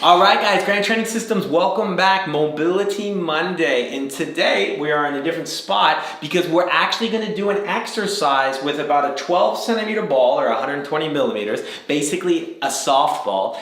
All right, guys, Grand Training Systems, welcome back. Mobility Monday. And today we are in a different spot because we're actually going to do an exercise with about a 12 centimeter ball or 120 millimeters, basically a softball,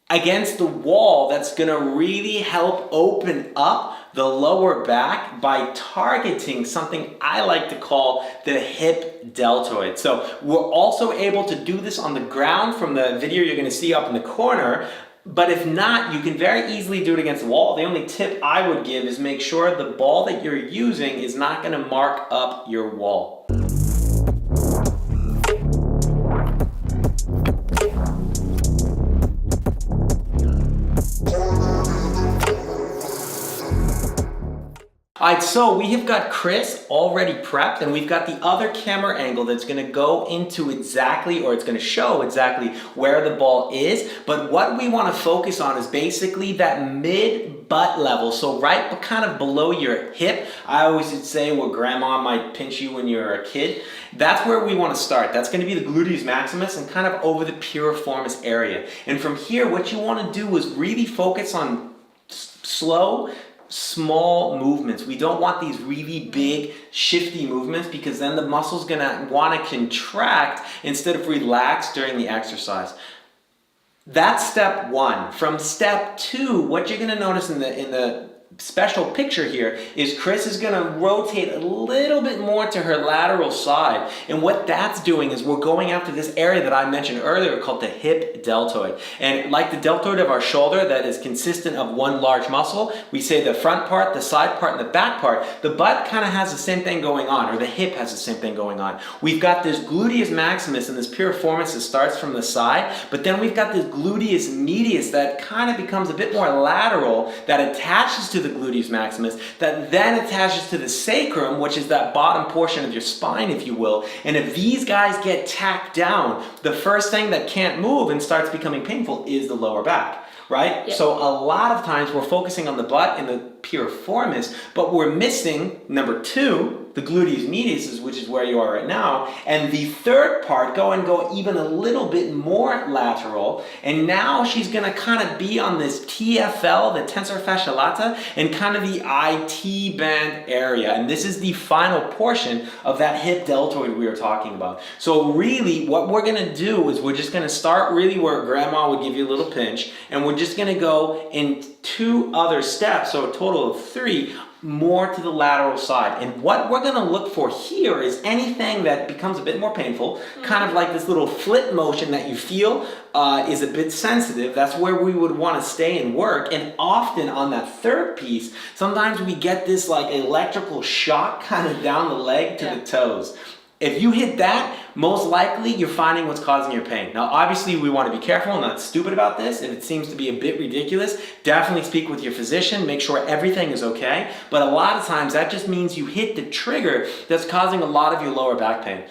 against the wall that's going to really help open up the lower back by targeting something I like to call the hip deltoid. So we're also able to do this on the ground from the video you're going to see up in the corner. But if not, you can very easily do it against the wall. The only tip I would give is make sure the ball that you're using is not going to mark up your wall. All right, so we have got Chris already prepped, and we've got the other camera angle that's going to go into exactly, or it's going to show exactly where the ball is. But what we want to focus on is basically that mid-butt level, so right kind of below your hip. I always would say where grandma might pinch you when you're a kid. That's where we want to start. That's going to be the gluteus maximus and kind of over the piriformis area. And from here, what you want to do is really focus on slow, small movements. We don't want these really big shifty movements because then the muscle's gonna want to contract instead of relax during the exercise. That's step one. From step two, what you're gonna notice in the special picture here is Chris is going to rotate a little bit more to her lateral side, and what that's doing is we're going after this area that I mentioned earlier called the hip deltoid. And like the deltoid of our shoulder that is consistent of one large muscle, we say the front part, the side part, and the back part. The butt kind of has the same thing going on, or the hip has the same thing going on. We've got this gluteus maximus and this piriformis that starts from the side, but then we've got this gluteus medius that kind of becomes a bit more lateral, that attaches to the gluteus maximus, that then attaches to the sacrum, which is that bottom portion of your spine, if you will. And if these guys get tacked down, the first thing that can't move and starts becoming painful is the lower back, right? Yep. So a lot of times we're focusing on the butt and the piriformis, but we're missing number two, the gluteus medius, which is where you are right now, and the third part, go even a little bit more lateral, and now she's going to kind of be on this TFL, the tensor fasciae lata, and kind of the IT band area, and this is the final portion of that hip deltoid we were talking about. So really, what we're going to do is we're just going to start really where grandma would give you a little pinch, and we're just going to go in two other steps, so a total of three, more to the lateral side. And what we're going to look for here is anything that becomes a bit more painful, kind of like this little flip motion that you feel is a bit sensitive. That's where we would want to stay and work. And often on that third piece, sometimes we get this like electrical shock kind of down the leg to the toes. If you hit that, most likely you're finding what's causing your pain. Now, obviously, we want to be careful and not stupid about this. If it seems to be a bit ridiculous, definitely speak with your physician, make sure everything is okay. But a lot of times, that just means you hit the trigger that's causing a lot of your lower back pain.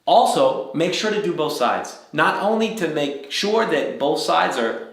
Also, make sure to do both sides. Not only to make sure that both sides are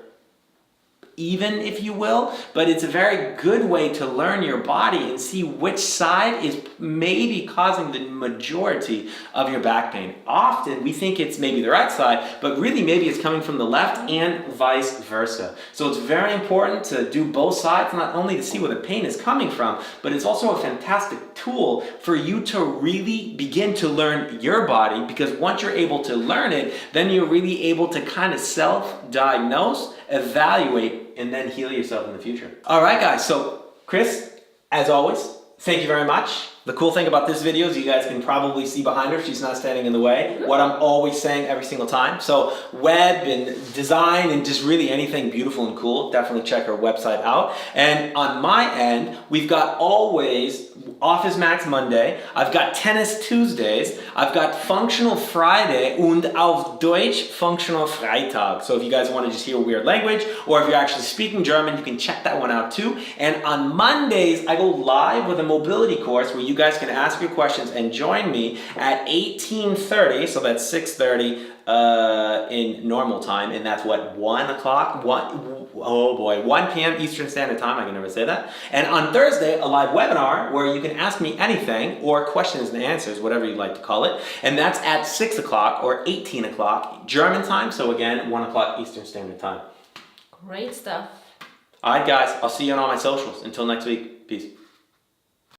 even, if you will, but it's a very good way to learn your body and see which side is maybe causing the majority of your back pain. Often we think it's maybe the right side, but really maybe it's coming from the left and vice versa. So it's very important to do both sides, not only to see where the pain is coming from, but it's also a fantastic tool for you to really begin to learn your body, because once you're able to learn it, then you're really able to kind of self-diagnose, evaluate, and then heal yourself in the future. All right, guys, so Chris, as always, thank you very much. The cool thing about this video is you guys can probably see behind her, she's not standing in the way. What I'm always saying every single time. So web and design and just really anything beautiful and cool, definitely check her website out. And on my end, we've got always Office Max Monday, I've got Tennis Tuesdays, I've got Functional Friday und auf Deutsch Functional Freitag. So if you guys want to just hear a weird language, or if you're actually speaking German, you can check that one out too. And on Mondays, I go live with a mobility course where you guys can ask your questions and join me at 18:30, so that's 6:30 in normal time, and that's what, 1 o'clock? 1 p.m. Eastern Standard Time, I can never say that. And on Thursday, a live webinar where you can ask me anything, or questions and answers, whatever you'd like to call it, and that's at 6 o'clock or 18 o'clock German time, so again, 1 o'clock Eastern Standard Time. Great stuff. All right, guys. I'll see you on all my socials. Until next week. Peace.